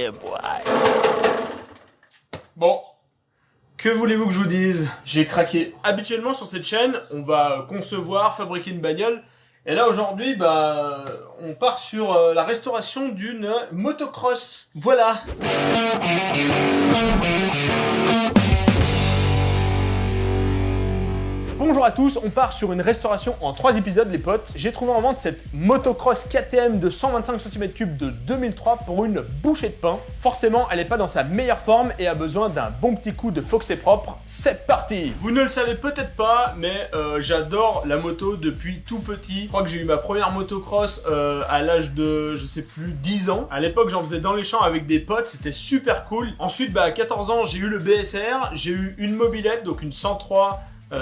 Yeah, boy. Bon, que voulez-vous que je vous dise? J'ai craqué. Habituellement sur cette chaîne, on va concevoir, fabriquer une bagnole. Et là aujourd'hui, on part sur la restauration d'une motocross. Voilà. Bonjour à tous, on part sur une restauration en 3 épisodes les potes. J'ai trouvé en vente cette motocross KTM de 125 cm3 de 2003 pour une bouchée de pain. Forcément, elle n'est pas dans sa meilleure forme et a besoin d'un bon petit coup de Foxé propre. C'est parti! Vous ne le savez peut-être pas, mais j'adore la moto depuis tout petit. Je crois que j'ai eu ma première motocross à l'âge de, je sais plus, 10 ans. À l'époque, j'en faisais dans les champs avec des potes, c'était super cool. Ensuite, à 14 ans, j'ai eu le BSR, j'ai eu une mobilette, donc une 103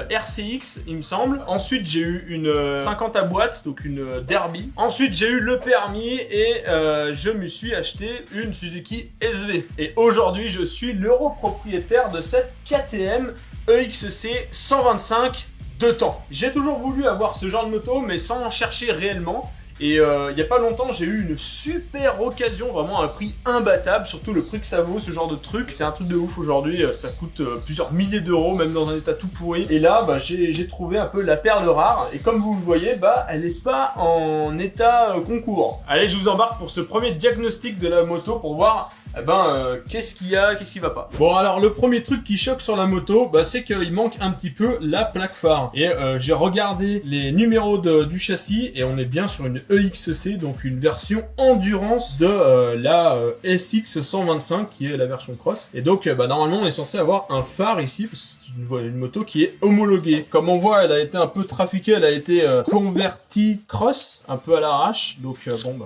RCX il me semble. Ensuite j'ai eu une 50 à boîte, donc une Derby. Ensuite j'ai eu le permis et je me suis acheté une Suzuki SV. Et aujourd'hui je suis l'heureux propriétaire de cette KTM EXC 125 de temps. J'ai toujours voulu avoir ce genre de moto mais sans en chercher réellement. Et il n'y a pas longtemps, j'ai eu une super occasion, vraiment à un prix imbattable, surtout le prix que ça vaut, ce genre de truc. C'est un truc de ouf aujourd'hui, ça coûte plusieurs milliers d'euros, même dans un état tout pourri. Et là, j'ai trouvé un peu la perle rare, et comme vous le voyez, elle n'est pas en état concours. Allez, je vous embarque pour ce premier diagnostic de la moto pour voir qu'est-ce qu'il y a, qu'est-ce qui va pas. Bon, alors le premier truc qui choque sur la moto, c'est qu'il manque un petit peu la plaque phare. Et j'ai regardé les numéros du châssis et on est bien sur une EXC, donc une version endurance de la SX 125 qui est la version cross. Et donc normalement on est censé avoir un phare ici parce que c'est une moto qui est homologuée. Comme on voit, elle a été un peu trafiquée, elle a été convertie cross, un peu à l'arrache. Donc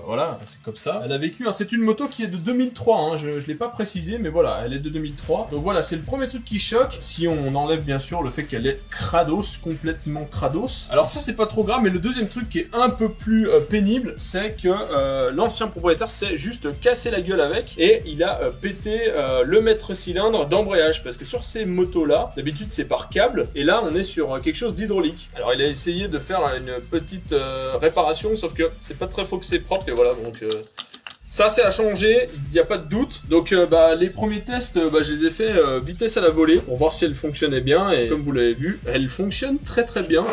voilà, c'est comme ça. Elle a vécu, c'est une moto qui est de 2003, je l'ai pas précisé, mais voilà, elle est de 2003. Donc voilà, c'est le premier truc qui choque, si on enlève bien sûr le fait qu'elle est crados, complètement crados. Alors ça c'est pas trop grave, mais le deuxième truc qui est un peu plus pénible, c'est que l'ancien propriétaire s'est juste cassé la gueule avec et il a pété le maître-cylindre d'embrayage, parce que sur ces motos là, d'habitude c'est par câble, et là on est sur quelque chose d'hydraulique. Alors il a essayé de faire une petite réparation, sauf que c'est pas très Foxé propre, et voilà, donc... ça c'est à changer, il n'y a pas de doute. Donc les premiers tests, je les ai fait vitesse à la volée pour voir si elle fonctionnait bien, et comme vous l'avez vu, elle fonctionne très très bien.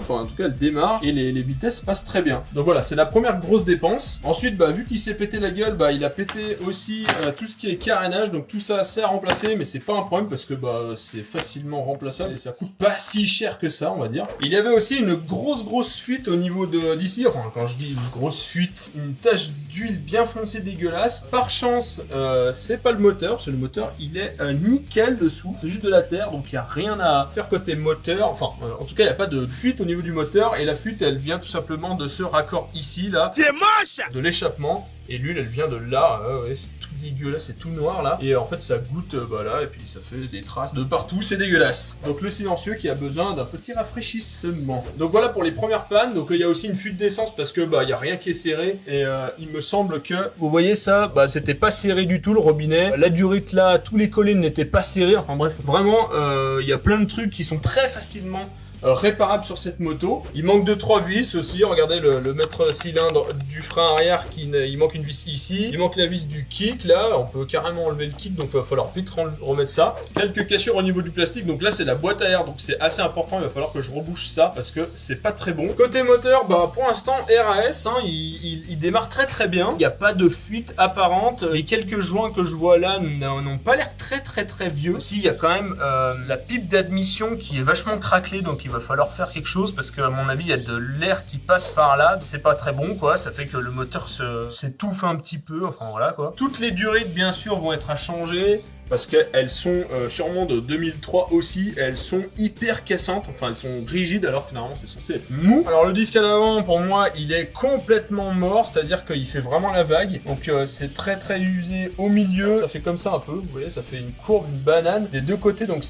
Enfin, en tout cas, elle démarre et les vitesses passent très bien. Donc voilà, c'est la première grosse dépense. Ensuite, vu qu'il s'est pété la gueule, il a pété aussi tout ce qui est carénage. Donc tout ça, c'est à remplacer, mais c'est pas un problème parce que c'est facilement remplaçable et ça coûte pas si cher que ça, on va dire. Il y avait aussi une grosse fuite au niveau d'ici. Enfin, quand je dis une grosse fuite, une tache d'huile bien foncée dégueulasse. Par chance, c'est pas le moteur, parce que le moteur, il est nickel dessous. C'est juste de la terre, donc il y a rien à faire côté moteur. Enfin, en tout cas, il y a pas de fuite au niveau du moteur, et la fuite elle vient tout simplement de ce raccord ici là, C'est moche! de l'échappement, et l'huile elle vient de là, ouais, c'est tout dégueulasse, c'est tout noir là, et en fait ça goûte là, et puis ça fait des traces de partout, c'est dégueulasse. Donc le silencieux qui a besoin d'un petit rafraîchissement. Donc voilà pour les premières pannes. Donc il y a aussi une fuite d'essence parce que il y a rien qui est serré, et il me semble que vous voyez ça, c'était pas serré du tout le robinet, la durite là, tous les collets n'étaient pas serrés, enfin bref, vraiment il y a plein de trucs qui sont très facilement réparable sur cette moto. Il manque 2-3 vis aussi, regardez le maître-cylindre du frein arrière, il manque une vis ici, il manque la vis du kick là, on peut carrément enlever le kick, donc il va falloir vite remettre ça. Quelques cassures au niveau du plastique, donc là c'est la boîte à air, donc c'est assez important, il va falloir que je rebouche ça parce que c'est pas très bon. Côté moteur, pour l'instant RAS, il démarre très très bien, il n'y a pas de fuite apparente, les quelques joints que je vois là n'ont pas l'air très vieux. Aussi il y a quand même la pipe d'admission qui est vachement craquelée, donc il va falloir faire quelque chose parce que à mon avis il y a de l'air qui passe par là, c'est pas très bon quoi, ça fait que le moteur s'étouffe un petit peu, enfin voilà quoi. Toutes les durites bien sûr vont être à changer parce qu'elles sont sûrement de 2003 aussi, elles sont hyper cassantes, enfin elles sont rigides alors que normalement c'est censé être mou. Alors le disque à l'avant pour moi il est complètement mort, c'est-à-dire qu'il fait vraiment la vague, donc c'est très usé au milieu, ça fait comme ça un peu, vous voyez, ça fait une courbe, une banane des deux côtés, donc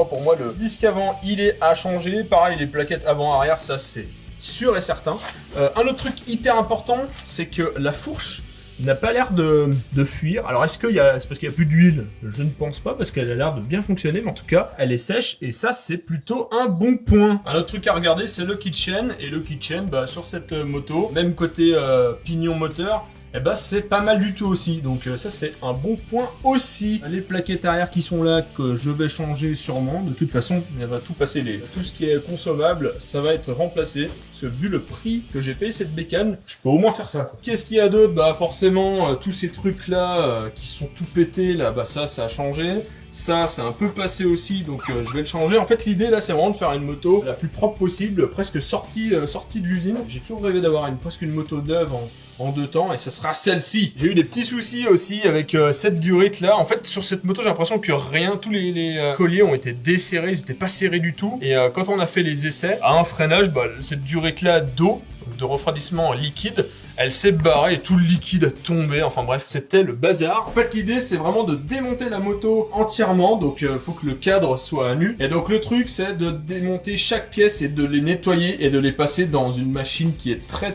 pour moi le disque avant il est à changer, pareil les plaquettes avant-arrière, ça c'est sûr et certain. Un autre truc hyper important, c'est que la fourche n'a pas l'air de fuir. Alors est-ce que c'est parce qu'il n'y a plus d'huile? Je ne pense pas, parce qu'elle a l'air de bien fonctionner, mais en tout cas elle est sèche, et ça c'est plutôt un bon point. Un autre truc à regarder, c'est le kitchen, et le kitchen sur cette moto, même côté pignon moteur, et bah c'est pas mal du tout aussi. Donc ça c'est un bon point aussi. Les plaquettes arrière qui sont là que je vais changer sûrement. De toute façon, elle va tout passer tout ce qui est consommable, ça va être remplacé. Parce que vu le prix que j'ai payé cette bécane, je peux au moins faire ça, quoi. Qu'est-ce qu'il y a d'autre? Bah forcément tous ces trucs là qui sont tout pétés là, bah ça a changé. Ça, c'est un peu passé aussi, donc je vais le changer. En fait, l'idée là, c'est vraiment de faire une moto la plus propre possible, presque sortie de l'usine. J'ai toujours rêvé d'avoir presque une moto neuve en 2 temps, et ça sera celle-ci. J'ai eu des petits soucis aussi avec cette durite là. En fait, sur cette moto, j'ai l'impression que tous les colliers ont été desserrés, ils étaient pas serrés du tout. Et quand on a fait les essais, à un freinage, bah, cette durite là d'eau, donc de refroidissement liquide, elle s'est barrée et tout le liquide a tombé. Enfin bref, c'était le bazar. En fait, l'idée, c'est vraiment de démonter la moto entièrement. Donc, faut que le cadre soit à nu. Et donc, le truc, c'est de démonter chaque pièce et de les nettoyer et de les passer dans une machine qui est très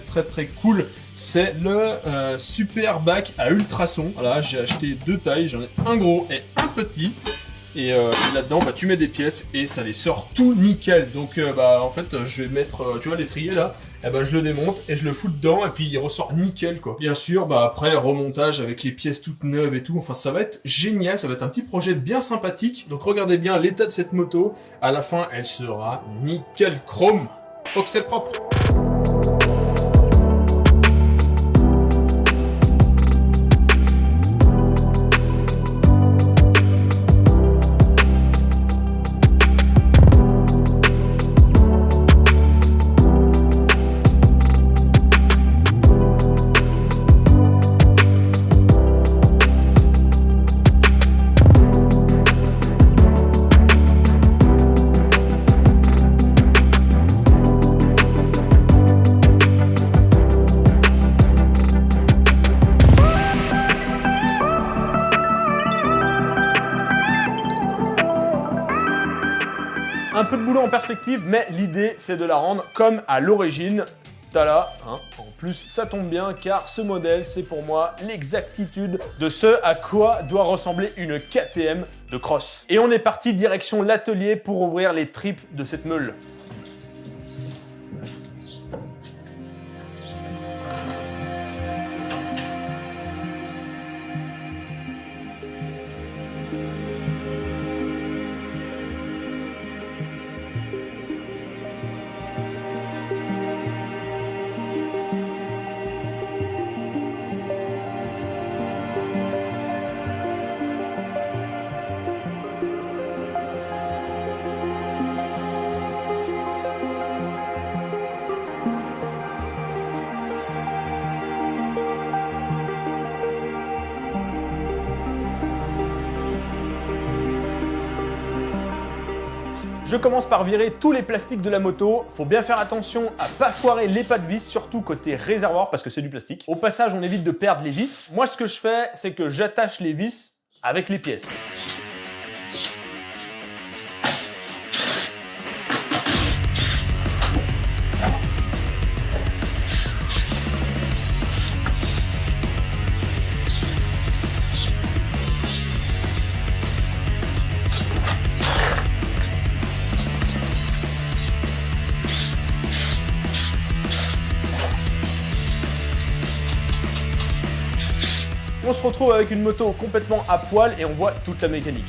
cool. C'est le Super Bac à ultrasons. Voilà, j'ai acheté 2 tailles. J'en ai un gros et un petit. Et là-dedans, bah, tu mets des pièces et ça les sort tout nickel. Donc, en fait, je vais mettre, tu vois, l'étrier là. Et bah, je le démonte et je le fous dedans et puis il ressort nickel, quoi. Bien sûr, bah, après, remontage avec les pièces toutes neuves et tout. Enfin, ça va être génial. Ça va être un petit projet bien sympathique. Donc, regardez bien l'état de cette moto. À la fin, elle sera nickel chrome. Faut que c'est propre. Un peu de boulot en perspective, mais l'idée c'est de la rendre comme à l'origine. Tada, hein. En plus ça tombe bien car ce modèle c'est pour moi l'exactitude de ce à quoi doit ressembler une KTM de cross. Et on est parti direction l'atelier pour ouvrir les tripes de cette meule. Je commence par virer tous les plastiques de la moto. Faut bien faire attention à pas foirer les pas de vis, surtout côté réservoir parce que c'est du plastique. Au passage, on évite de perdre les vis. Moi, ce que je fais, c'est que j'attache les vis avec les pièces. On se retrouve avec une moto complètement à poil et on voit toute la mécanique.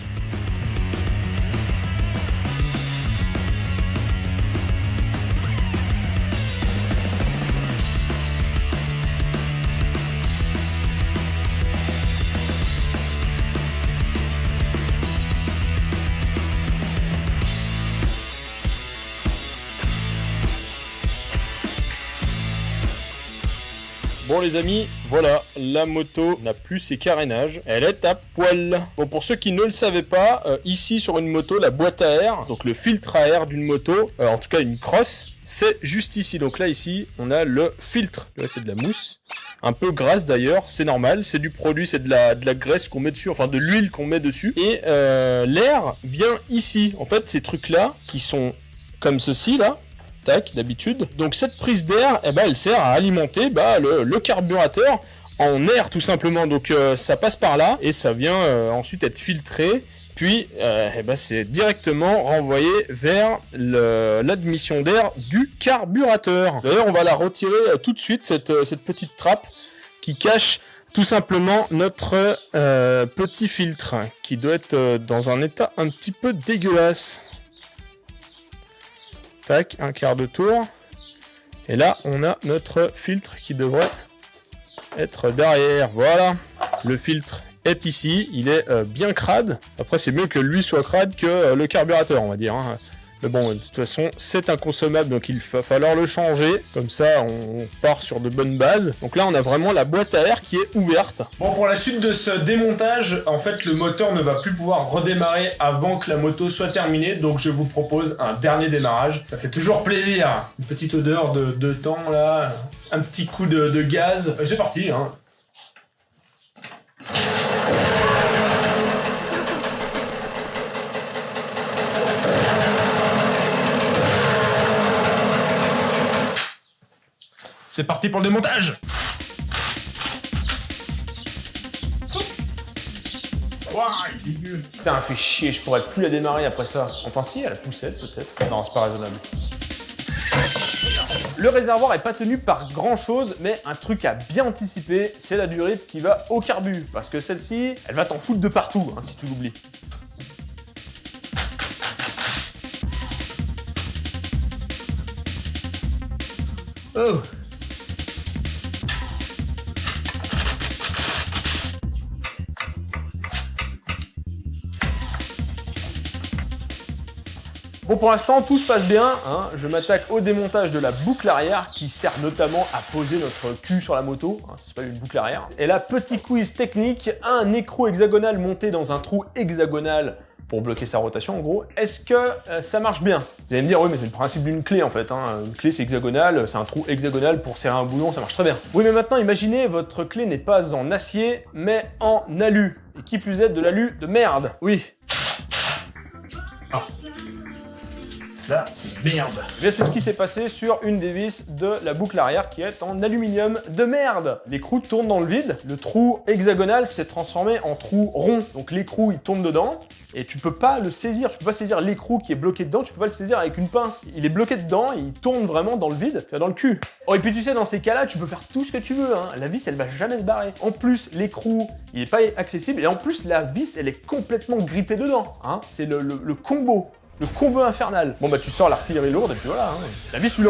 Bon les amis, voilà, la moto n'a plus ses carénages, elle est à poil. Bon, pour ceux qui ne le savaient pas, ici sur une moto, la boîte à air, donc le filtre à air d'une moto, en tout cas une cross, c'est juste ici. Donc là ici, on a le filtre, là c'est de la mousse, un peu grasse d'ailleurs, c'est normal, c'est du produit, c'est de la graisse qu'on met dessus, enfin de l'huile qu'on met dessus. Et l'air vient ici, en fait ces trucs là, qui sont comme ceci là, tac, d'habitude. Donc cette prise d'air, eh ben, elle sert à alimenter le carburateur en air tout simplement. Donc ça passe par là et ça vient ensuite être filtré. Puis c'est directement renvoyé vers l'admission d'air du carburateur. D'ailleurs on va la retirer tout de suite, cette petite trappe. qui cache tout simplement notre petit filtre qui doit être dans un état un petit peu dégueulasse. Tac, un quart de tour. Et là, on a notre filtre qui devrait être derrière. Voilà, le filtre est ici. Il est bien crade. Après, c'est mieux que lui soit crade que le carburateur, on va dire. Hein. Mais bon, de toute façon, c'est inconsommable, donc il va falloir le changer. Comme ça, on part sur de bonnes bases. Donc là, on a vraiment la boîte à air qui est ouverte. Bon, pour la suite de ce démontage, en fait, le moteur ne va plus pouvoir redémarrer avant que la moto soit terminée. Donc je vous propose un dernier démarrage. Ça fait toujours plaisir. Une petite odeur de temps, là. Un petit coup de gaz. C'est parti, hein. C'est parti pour le démontage. Ouah, il est dégueu. Putain, fait chier, je pourrais plus la démarrer après ça. Enfin si, à la poussette peut-être. Non, c'est pas raisonnable. Le réservoir est pas tenu par grand chose, mais un truc à bien anticiper, c'est la durite qui va au carbu. Parce que celle-ci, elle va t'en foutre de partout, hein, si tu l'oublies. Oh. Bon, pour l'instant, tout se passe bien, hein. Je m'attaque au démontage de la boucle arrière qui sert notamment à poser notre cul sur la moto, hein, c'est pas une boucle arrière. Et là, petit quiz technique, un écrou hexagonal monté dans un trou hexagonal pour bloquer sa rotation en gros, est-ce que ça marche bien? Vous allez me dire, oui mais c'est le principe d'une clé en fait, hein. Une clé c'est hexagonal, c'est un trou hexagonal pour serrer un boulon, ça marche très bien. Oui mais maintenant imaginez, votre clé n'est pas en acier, mais en alu, et qui plus est de l'alu de merde, oui. Ah. Là, c'est merde. C'est ce qui s'est passé sur une des vis de la boucle arrière qui est en aluminium de merde. L'écrou tourne dans le vide, le trou hexagonal s'est transformé en trou rond. Donc l'écrou il tombe dedans et tu peux pas le saisir, tu peux pas saisir l'écrou qui est bloqué dedans, tu peux pas le saisir avec une pince. Il est bloqué dedans, il tourne vraiment dans le vide, dans le cul. Oh et puis tu sais, dans ces cas-là, tu peux faire tout ce que tu veux, hein. La vis elle va jamais se barrer. En plus, l'écrou il est pas accessible et en plus la vis elle est complètement grippée dedans, hein. C'est le combo. Le combo infernal. Bon bah tu sors l'artillerie lourde et puis voilà, hein. La vis sous le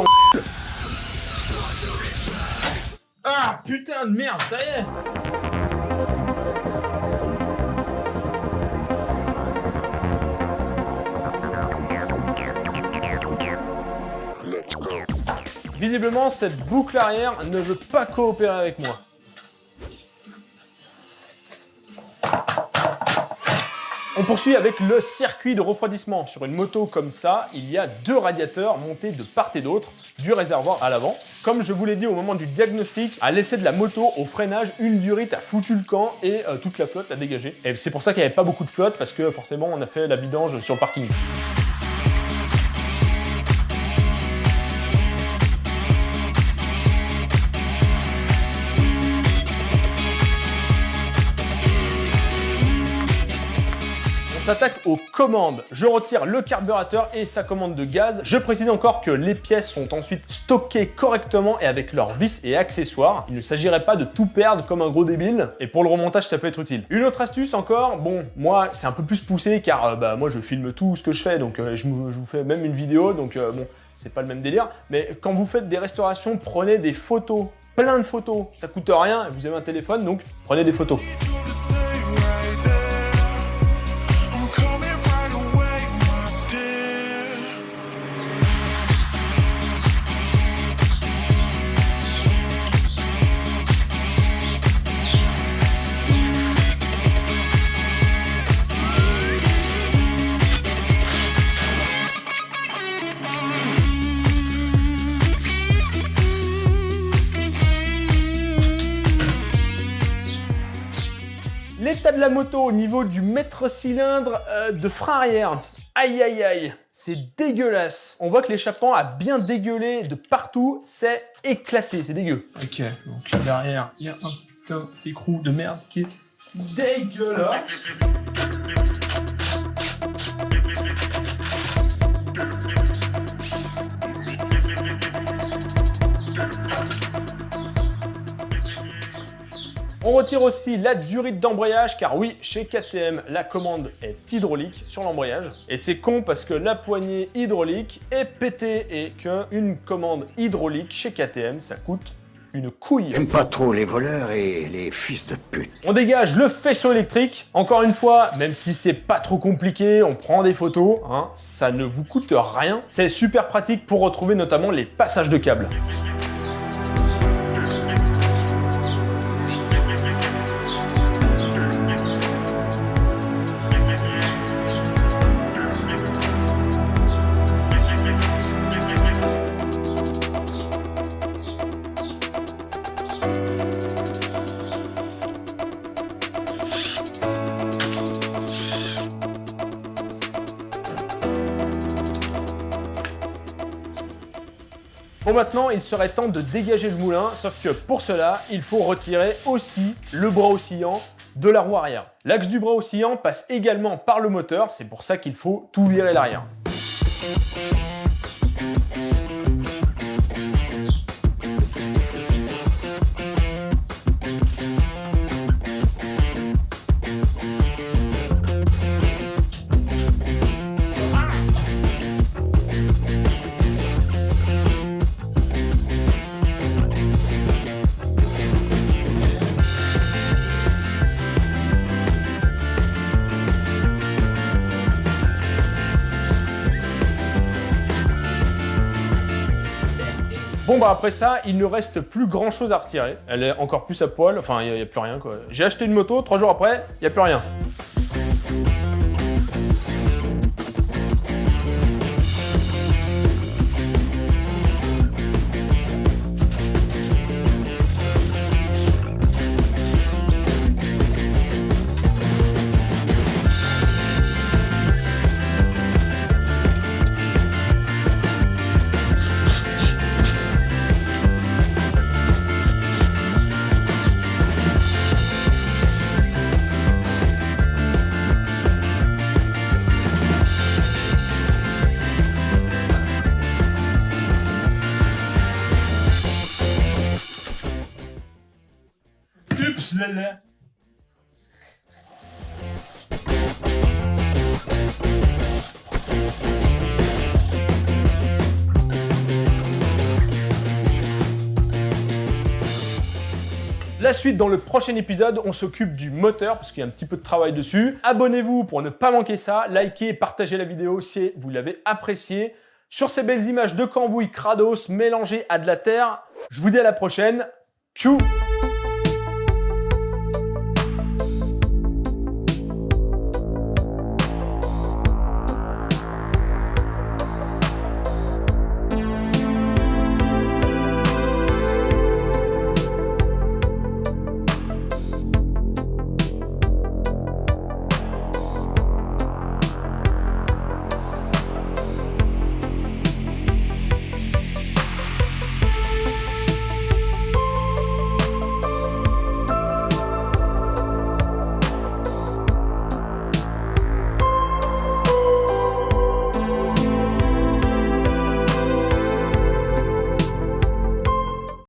Ah putain de merde, ça y est. Visiblement cette boucle arrière ne veut pas coopérer avec moi. On poursuit avec le circuit de refroidissement. Sur une moto comme ça, il y a 2 radiateurs montés de part et d'autre du réservoir à l'avant. Comme je vous l'ai dit au moment du diagnostic, à l'essai de la moto, au freinage, une durite a foutu le camp et toute la flotte a dégagé. Et c'est pour ça qu'il n'y avait pas beaucoup de flotte parce que forcément on a fait la vidange sur le parking. On s'attaque aux commandes. Je retire le carburateur et sa commande de gaz. Je précise encore que les pièces sont ensuite stockées correctement et avec leurs vis et accessoires. Il ne s'agirait pas de tout perdre comme un gros débile. Et pour le remontage, ça peut être utile. Une autre astuce encore, bon, moi, c'est un peu plus poussé car moi, je filme tout ce que je fais. Donc, je vous fais même une vidéo. Donc, bon, c'est pas le même délire. Mais quand vous faites des restaurations, prenez des photos. Plein de photos. Ça coûte rien. Vous avez un téléphone, donc prenez des photos. L'état de la moto au niveau du maître-cylindre de frein arrière. Aïe aïe aïe, c'est dégueulasse. On voit que l'échappement a bien dégueulé de partout, c'est éclaté, c'est dégueu. Ok, donc derrière, il y a un putain d'écrou de merde qui est dégueulasse. On retire aussi la durite d'embrayage car oui, chez KTM, la commande est hydraulique sur l'embrayage. Et c'est con parce que la poignée hydraulique est pétée et qu'une commande hydraulique chez KTM, ça coûte une couille. J'aime pas trop les voleurs et les fils de pute. On dégage le faisceau électrique. Encore une fois, même si c'est pas trop compliqué, on prend des photos, hein, ça ne vous coûte rien. C'est super pratique pour retrouver notamment les passages de câbles. Bon, maintenant, il serait temps de dégager le moulin, sauf que pour cela, il faut retirer aussi le bras oscillant de la roue arrière. L'axe du bras oscillant passe également par le moteur, c'est pour ça qu'il faut tout virer l'arrière. Bon bah après ça, il ne reste plus grand chose à retirer. Elle est encore plus à poil, enfin il n'y a plus rien quoi. J'ai acheté une moto, 3 jours après, il n'y a plus rien. Ups là là. La suite dans le prochain épisode, on s'occupe du moteur parce qu'il y a un petit peu de travail dessus. Abonnez-vous pour ne pas manquer ça, likez et partagez la vidéo si vous l'avez appréciée. Sur ces belles images de cambouis Krados mélangées à de la terre, je vous dis à la prochaine. Tchou!